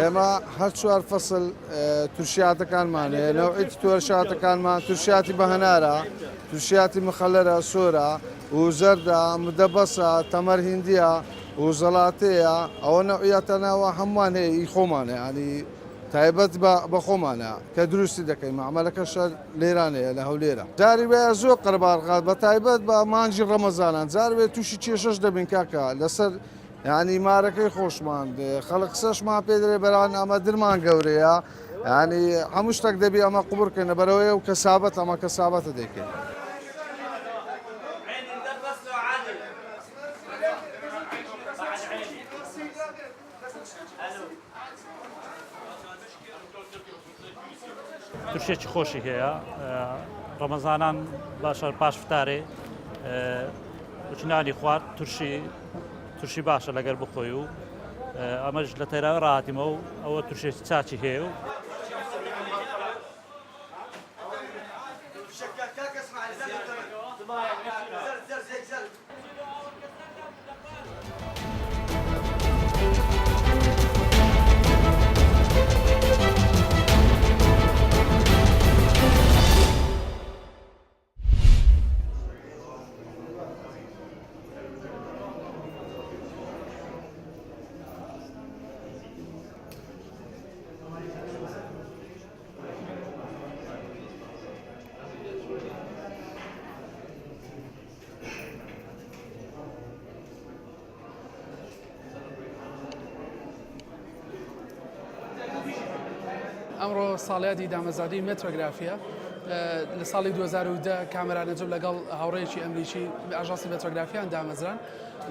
ئێمە هەر چوار فەسڵ تووشیاتەکانمانەیە نەوعیتی توێرشاتەکانمان تووشیاتی بەهەنارە، تووشیاتی مخەلەرە، سۆرە و زەردە، مدەبەسە، تەمەر هیندیە و زەڵاتەیە. ئەوە نەوعیەتەنەوە هەمووان هەیە ئی خۆمانە ینی تایبەت بە خۆمانە کە دروستی دەکەین مەعمەلەکەشە لێرانەیە لە هەولێرە. جاری وەیە زۆر قەرباڵغات بە تایبەت بە مانجی ڕەمەزانان جاروێ تووشی کێشەش دەبین کاکە لەسەر ینی مارەکەی خۆشمان خەڵک قسەشمان پێ درێ بەران ئەمە درمان گەورەیە ینی هەموو شتێک دەبی ئەمە قوبڕکەنە بەرەوەی و کەسابەت ئەمە کەسابەتە دەیکەین. تووشێکی خۆشی هەیە ڕەمەزانان باشە پاش فتارێ وچنانی خوارد تووشی باشە لەگەر بخۆی و ئەمەش لە تەیراوە ڕاتیمە و ئەوە تووشێکی چاچی هەیە و ئەمڕۆ ساڵیاتی دامەزادی مێترۆگرافیە لە ساڵی 2010 کامێرا نەجەب لەگەڵ هاوڕێیەکی ئەمریکی ئاژانسی مێترۆگرافیان دامەزران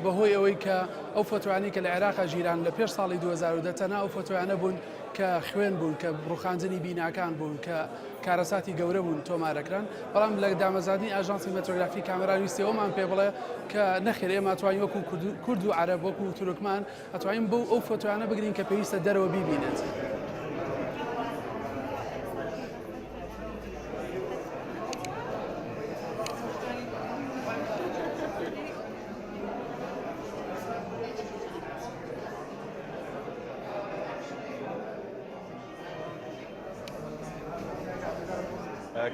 بەهۆی ئەوەی کە ئەو فۆتۆیانی کە لە عێراقا ژیران لە پێش ساڵی 2010 تەنها ئەو فۆتۆیانە بوون کە خوێن بوون کە ڕوخاندنی بیناکان بوون کە کارەساتی گەورە بوون تۆمارەکران بەڵام لە دامەزادی ئاژانسی مێترۆگرافی کامێرا ویستەوەمان پێ بڵێ کە نەخێر ئێمە ئەتوانین وەکو کورد و عەرەب وەکو تورکمان ئەتوانین بۆ ئەو فۆتۆیانە بگرین کە پێویستە دەرەوە بیبینێت.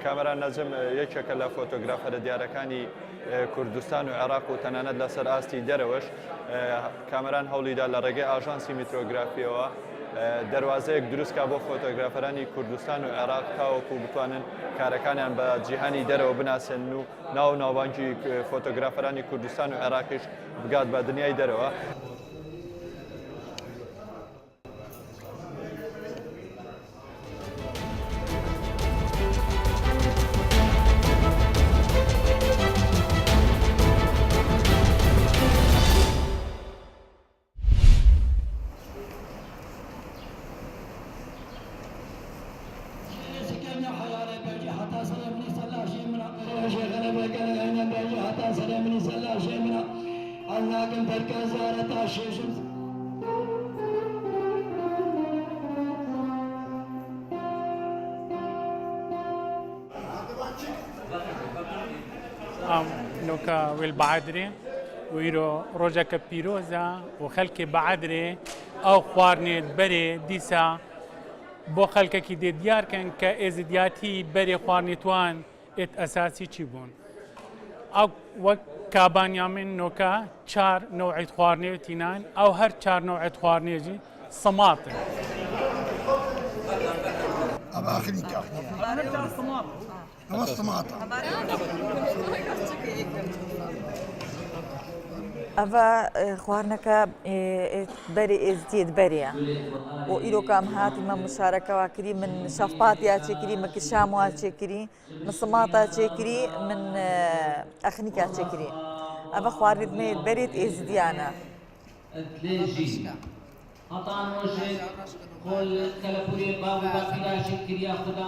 کامێرا نەجم یەکێکە لە فۆتۆگرافەرە دیارەکانی کوردستان و عێراق و تەنانەت لەسەر ئاستی دەرەوەش کامێران هەوڵیدا لە ڕێگەی ئاژانسی میترۆگرافیەوە دەواازەیەک دروستکە بۆ فۆتۆگرافەرانی کوردستان و عێراق تاوەکو بتوانن کارەکانیان بە جیهانی دەرەوە بناسێن و ناوبانگی فۆتۆگرافەرانی کوردستان و عێراقیش بگات بە دنیای دەرەوە. نوكا والبعدري ويرو روجك بيروزا وخلك بعدري او خوارني بري ديسا بو خلك كي دي ديار كان كازدياتي بري خوارني توان ات اساسي تشيبون او وكابانيا من نوكا 4 نوع خوارني تينان او هر 4 نوع خوارني جي صماطه ابا اخرين كاخني هو الصماطة أفا خوارنك بري إزديد بريا وإلو كام هاتي من مشاركة وكري من شفاطيا تشكري من كشاموا تشكري من صماطة تشكري من أخنيكا تشكري أفا خوارد ميد بريد إزديانا أطعن وجه كل كلابوري بابو باقي لا شكر يا خدا